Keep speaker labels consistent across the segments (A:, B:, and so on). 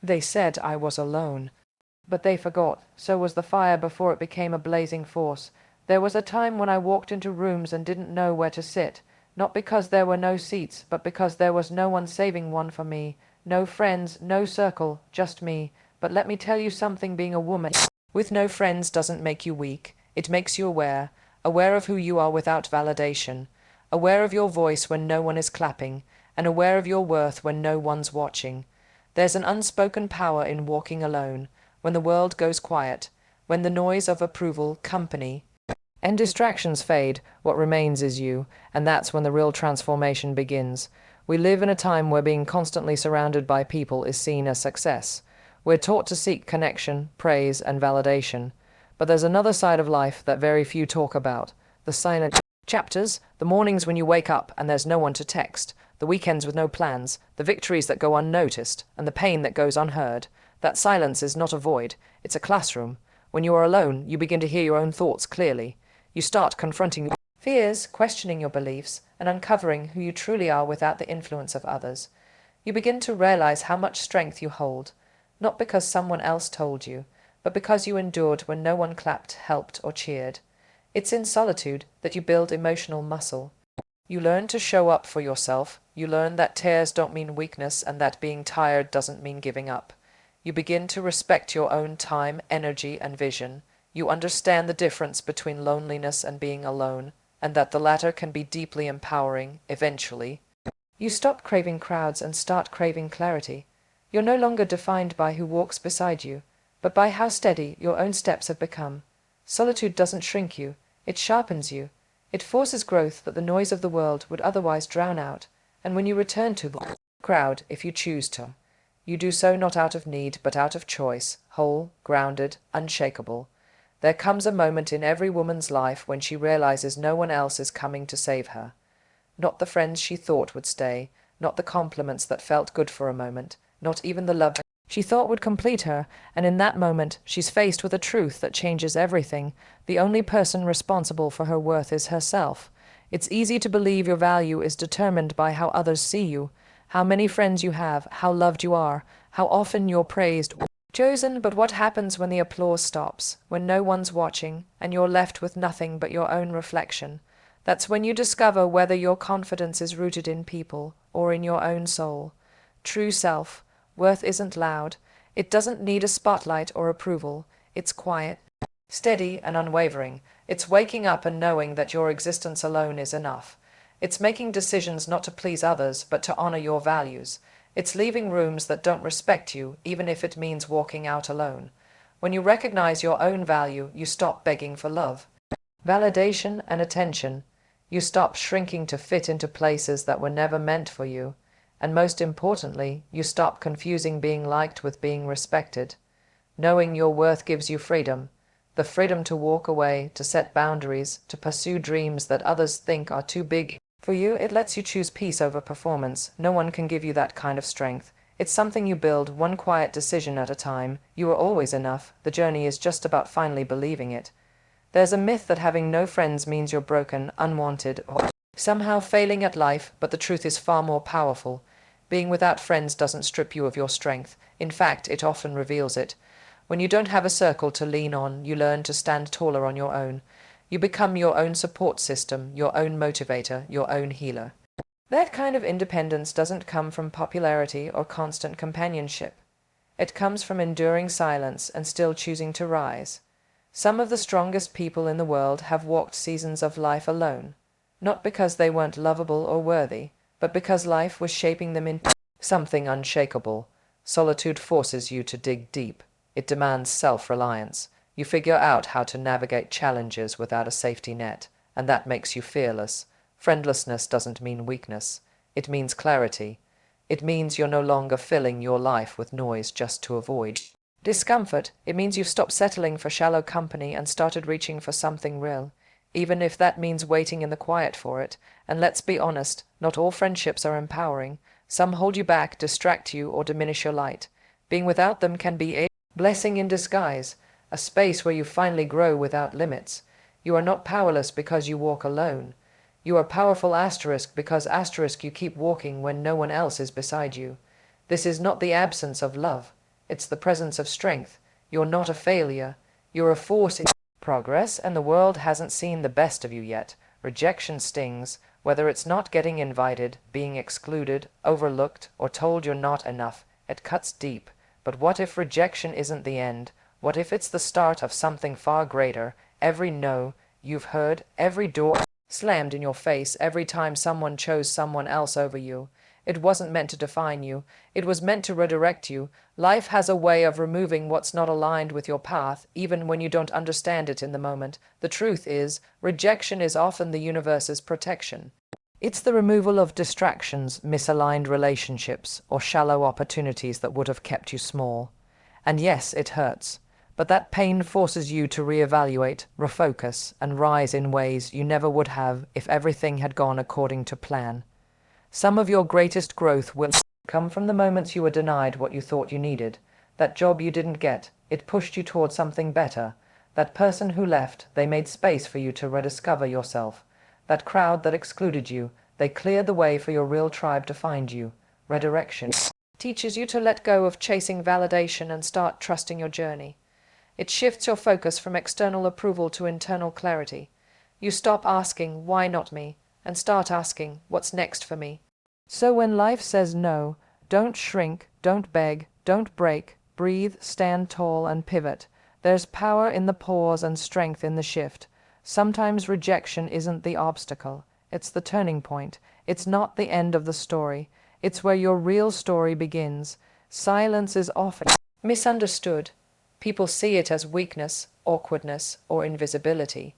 A: They said I was alone. But they forgot, so was the fire before it became a blazing force. There was a time when I walked into rooms and didn't know where to sit, not because there were no seats, but because there was no one saving one for me, no friends, no circle, just me. But let me tell you something, being a woman with no friends doesn't make you weak. It makes you aware, aware of who you are without validation, aware of your voice when no one is clapping, and aware of your worth when no one's watching. There's an unspoken power in walking alone, when the world goes quiet, when the noise of approval, company, and distractions fade. What remains is you, and that's when the real transformation begins. We live in a time where being constantly surrounded by people is seen as success. We're taught to seek connection, praise, and validation. But there's another side of life that very few talk about, the silent chapters, the mornings when you wake up and there's no one to text, the weekends with no plans, the victories that go unnoticed, and the pain that goes unheard. That silence is not a void, it's a classroom. When you are alone, you begin to hear your own thoughts clearly. You start confronting fears, questioning your beliefs, and uncovering who you truly are without the influence of others. You begin to realize how much strength you hold, not because someone else told you, but because you endured when no one clapped, helped, or cheered. It's in solitude that you build emotional muscle. You learn to show up for yourself. You learn that tears don't mean weakness and that being tired doesn't mean giving up. You begin to respect your own time, energy, and vision. You understand the difference between loneliness and being alone, and that the latter can be deeply empowering, eventually. You stop craving crowds and start craving clarity. You're no longer defined by who walks beside you, but by how steady your own steps have become. Solitude doesn't shrink you, it sharpens you. It forces growth that the noise of the world would otherwise drown out, and when you return to the crowd, if you choose to, you do so not out of need, but out of choice, whole, grounded, unshakable. There comes a moment in every woman's life when she realizes no one else is coming to save her. Not the friends she thought would stay, not the compliments that felt good for a moment, not even the love she thought would complete her, and in that moment she's faced with a truth that changes everything. The only person responsible for her worth is herself. It's easy to believe your value is determined by how others see you, how many friends you have, how loved you are, how often you're praised or chosen. But what happens when the applause stops, when no one's watching, and you're left with nothing but your own reflection? That's when you discover whether your confidence is rooted in people or in your own soul. True self-worth isn't loud. It doesn't need a spotlight or approval. It's quiet, steady, and unwavering. It's waking up and knowing that your existence alone is enough. It's making decisions not to please others, but to honor your values. It's leaving rooms that don't respect you, even if it means walking out alone. When you recognize your own value, you stop begging for love, validation, and attention. You stop shrinking to fit into places that were never meant for you. And most importantly, you stop confusing being liked with being respected. Knowing your worth gives you freedom. The freedom to walk away, to set boundaries, to pursue dreams that others think are too big for you. It lets you choose peace over performance. No one can give you that kind of strength. It's something you build, one quiet decision at a time. You are always enough. The journey is just about finally believing it. There's a myth that having no friends means you're broken, unwanted, or somehow failing at life, but the truth is far more powerful. Being without friends doesn't strip you of your strength. In fact, it often reveals it. When you don't have a circle to lean on, you learn to stand taller on your own. You become your own support system, your own motivator, your own healer. That kind of independence doesn't come from popularity or constant companionship. It comes from enduring silence and still choosing to rise. Some of the strongest people in the world have walked seasons of life alone, not because they weren't lovable or worthy, but because life was shaping them into something unshakable. Solitude forces you to dig deep. It demands self-reliance. You figure out how to navigate challenges without a safety net, and that makes you fearless. Friendlessness doesn't mean weakness. It means clarity. It means you're no longer filling your life with noise just to avoid discomfort. It means you've stopped settling for shallow company and started reaching for something real, even if that means waiting in the quiet for it. And let's be honest, not all friendships are empowering. Some hold you back, distract you, or diminish your light. Being without them can be a blessing in disguise, a space where you finally grow without limits. You are not powerless because you walk alone. You are powerful because you keep walking when no one else is beside you. This is not the absence of love. It's the presence of strength. You're not a failure. You're a force in progress, and the world hasn't seen the best of you yet. Rejection stings, whether it's not getting invited, being excluded, overlooked, or told you're not enough. It cuts deep. But what if rejection isn't the end? What if it's the start of something far greater? Every no you've heard, every door slammed in your face, every time someone chose someone else over you, it wasn't meant to define you. It was meant to redirect you. Life has a way of removing what's not aligned with your path, even when you don't understand it in the moment. The truth is, rejection is often the universe's protection. It's the removal of distractions, misaligned relationships, or shallow opportunities that would have kept you small. And yes, it hurts. But that pain forces you to reevaluate, refocus, and rise in ways you never would have if everything had gone according to plan. Some of your greatest growth will come from the moments you were denied what you thought you needed. That job you didn't get, it pushed you toward something better. That person who left, they made space for you to rediscover yourself. That crowd that excluded you, they cleared the way for your real tribe to find you. Redirection teaches you to let go of chasing validation and start trusting your journey. It shifts your focus from external approval to internal clarity. You stop asking, why not me? And start asking, what's next for me? So when life says no, don't shrink, don't beg, don't break, breathe, stand tall and pivot. There's power in the pause and strength in the shift. Sometimes rejection isn't the obstacle, it's the turning point. It's not the end of the story. It's where your real story begins. Silence is often misunderstood. People see it as weakness, awkwardness, or invisibility.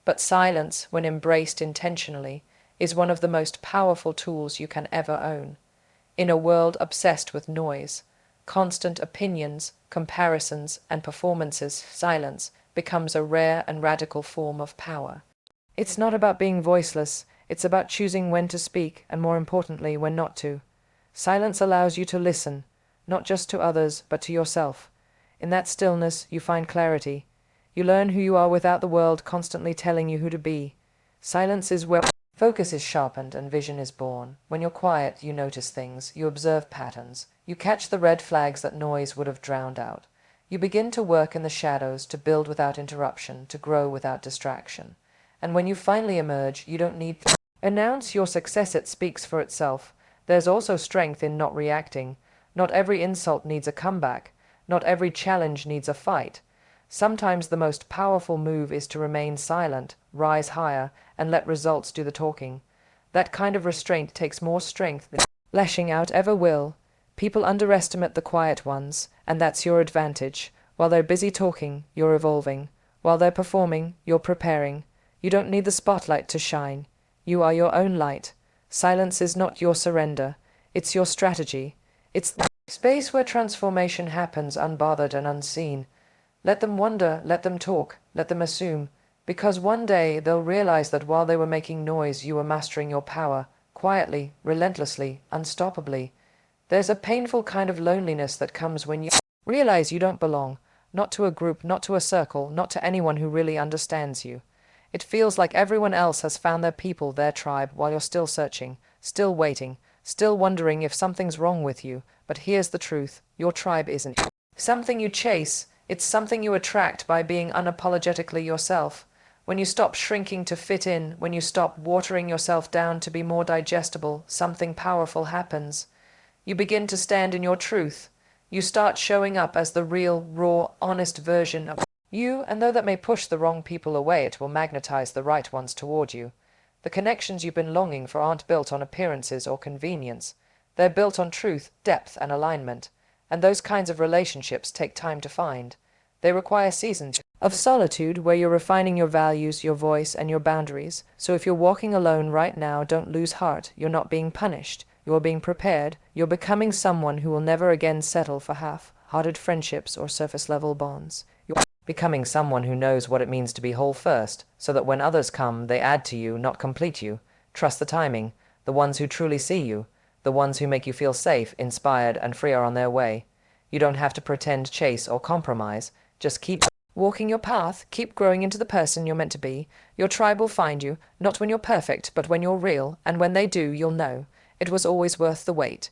A: But silence, when embraced intentionally, is one of the most powerful tools you can ever own. In a world obsessed with noise, constant opinions, comparisons, and performances, silence becomes a rare and radical form of power. It's not about being voiceless, it's about choosing when to speak, and more importantly, when not to. Silence allows you to listen, not just to others, but to yourself. In that stillness, you find clarity. You learn who you are without the world constantly telling you who to be. Silence is where focus is sharpened and vision is born. When you're quiet, you notice things, you observe patterns, you catch the red flags that noise would have drowned out. You begin to work in the shadows, to build without interruption, to grow without distraction. And when you finally emerge, you don't need to announce your success, it speaks for itself. There's also strength in not reacting. Not every insult needs a comeback. Not every challenge needs a fight. Sometimes the most powerful move is to remain silent, rise higher, and let results do the talking. That kind of restraint takes more strength than lashing out ever will. People underestimate the quiet ones, and that's your advantage. While they're busy talking, you're evolving. While they're performing, you're preparing. You don't need the spotlight to shine. You are your own light. Silence is not your surrender. It's your strategy. It's the space where transformation happens unbothered and unseen. Let them wonder, let them talk, let them assume, because one day they'll realize that while they were making noise, you were mastering your power, quietly, relentlessly, unstoppably. There's a painful kind of loneliness that comes when you realize you don't belong, not to a group, not to a circle, not to anyone who really understands you. It feels like everyone else has found their people, their tribe, while you're still searching, still waiting, still wondering if something's wrong with you. But here's the truth, your tribe isn't something you chase. It's something you attract by being unapologetically yourself. When you stop shrinking to fit in, when you stop watering yourself down to be more digestible, something powerful happens. You begin to stand in your truth. You start showing up as the real, raw, honest version of you, and though that may push the wrong people away, it will magnetize the right ones toward you. The connections you've been longing for aren't built on appearances or convenience. They're built on truth, depth, and alignment. And those kinds of relationships take time to find. They require seasons of solitude where you're refining your values, your voice, and your boundaries. So if you're walking alone right now, don't lose heart. You're not being punished. You're being prepared. You're becoming someone who will never again settle for half-hearted friendships or surface-level bonds. You're becoming someone who knows what it means to be whole first, so that when others come, they add to you, not complete you. Trust the timing. The ones who truly see you, the ones who make you feel safe, inspired, and free are on their way. You don't have to pretend, chase, or compromise. Just keep walking your path, keep growing into the person you're meant to be. Your tribe will find you, not when you're perfect, but when you're real, and when they do, you'll know. It was always worth the wait.